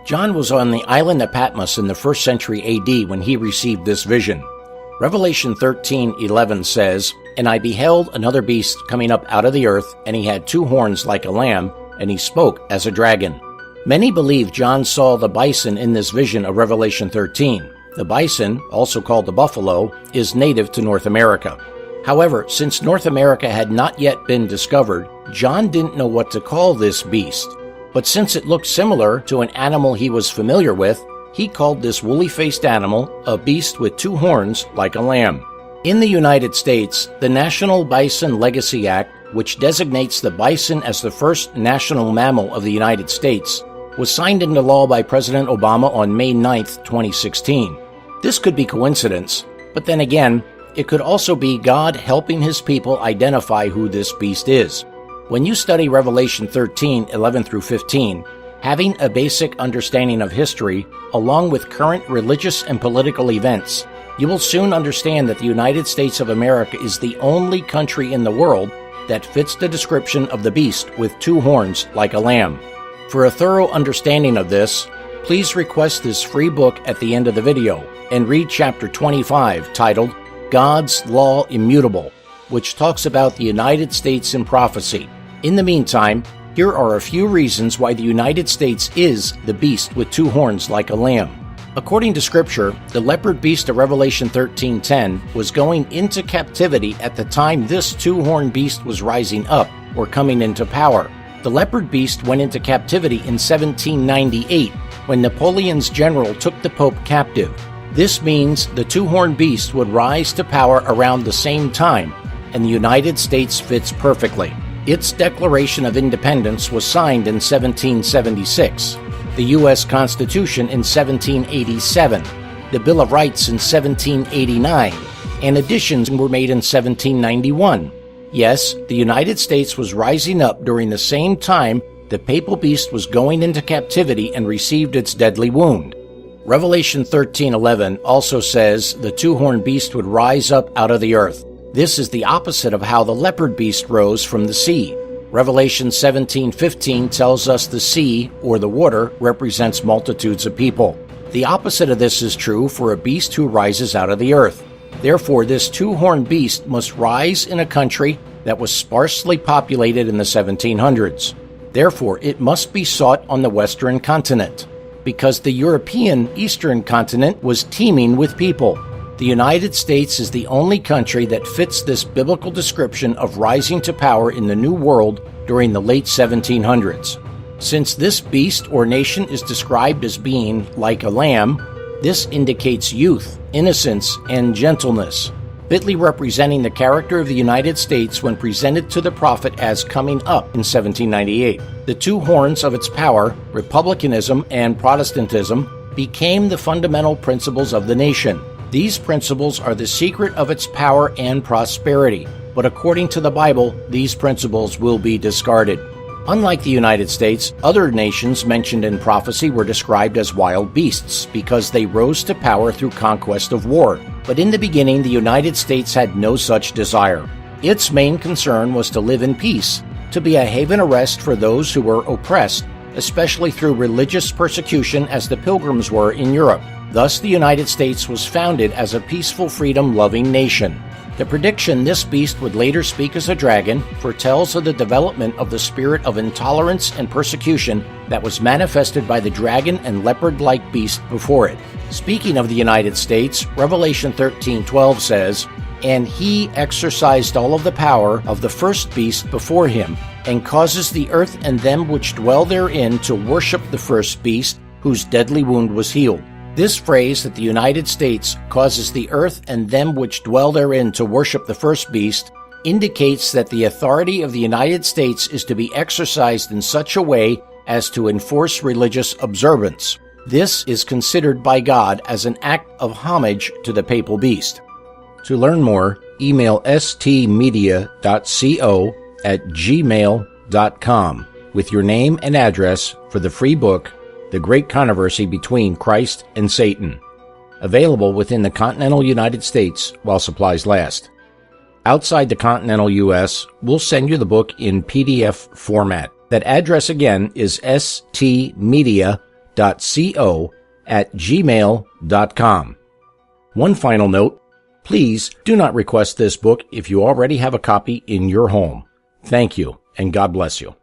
John was on the island of Patmos in the 1st century AD when he received this vision. Revelation 13:11 says, "And I beheld another beast coming up out of the earth, and he had 2 horns like a lamb, and he spoke as a dragon." Many believe John saw the bison in this vision of Revelation 13. The bison, also called the buffalo, is native to North America. However, since North America had not yet been discovered, John didn't know what to call this beast. But since it looked similar to an animal he was familiar with, he called this woolly-faced animal a beast with 2 horns like a lamb. In the United States, the National Bison Legacy Act, which designates the bison as the first national mammal of the United States, was signed into law by President Obama on May 9, 2016. This could be coincidence, but then again, it could also be God helping his people identify who this beast is. When you study Revelation 13:11 through 15, having a basic understanding of history, along with current religious and political events, you will soon understand that the United States of America is the only country in the world that fits the description of the beast with 2 horns like a lamb. For a thorough understanding of this, please request this free book at the end of the video and read chapter 25 titled God's Law Immutable, which talks about the United States in prophecy. In the meantime, here are a few reasons why the United States is the beast with 2 horns like a lamb. According to Scripture, the leopard beast of Revelation 13:10 was going into captivity at the time this 2-horned beast was rising up or coming into power. The leopard beast went into captivity in 1798 when Napoleon's general took the Pope captive. This means the 2-horned beast would rise to power around the same time, and the United States fits perfectly. Its Declaration of Independence was signed in 1776, the U.S. Constitution in 1787, the Bill of Rights in 1789, and additions were made in 1791. Yes, the United States was rising up during the same time the papal beast was going into captivity and received its deadly wound. Revelation 13:11 also says the 2-horned beast would rise up out of the earth. This is the opposite of how the leopard beast rose from the sea. Revelation 17:15 tells us the sea, or the water, represents multitudes of people. The opposite of this is true for a beast who rises out of the earth. Therefore, this 2-horned beast must rise in a country that was sparsely populated in the 1700s. Therefore, it must be sought on the Western continent, because the European Eastern continent was teeming with people. The United States is the only country that fits this biblical description of rising to power in the New World during the late 1700s. Since this beast or nation is described as being like a lamb, this indicates youth, innocence, and gentleness, fitly representing the character of the United States when presented to the prophet as coming up in 1798. The 2 horns of its power, republicanism and Protestantism, became the fundamental principles of the nation. These principles are the secret of its power and prosperity, but according to the Bible, these principles will be discarded. Unlike the United States, other nations mentioned in prophecy were described as wild beasts because they rose to power through conquest of war. But in the beginning, the United States had no such desire. Its main concern was to live in peace, to be a haven of rest for those who were oppressed, especially through religious persecution as the Pilgrims were in Europe. Thus, the United States was founded as a peaceful, freedom-loving nation. The prediction this beast would later speak as a dragon foretells of the development of the spirit of intolerance and persecution that was manifested by the dragon and leopard-like beast before it. Speaking of the United States, Revelation 13:12 says, "And he exercised all of the power of the first beast before him, and causes the earth and them which dwell therein to worship the first beast, whose deadly wound was healed." This phrase that the United States causes the earth and them which dwell therein to worship the first beast indicates that the authority of the United States is to be exercised in such a way as to enforce religious observance. This is considered by God as an act of homage to the papal beast. To learn more, email stmedia.co@gmail.com with your name and address for the free book, The Great Controversy Between Christ and Satan, available within the continental United States while supplies last. Outside the continental U.S., we'll send you the book in PDF format. That address again is stmedia.co j.co@gmail.com. One final note, please do not request this book if you already have a copy in your home. Thank you, and God bless you.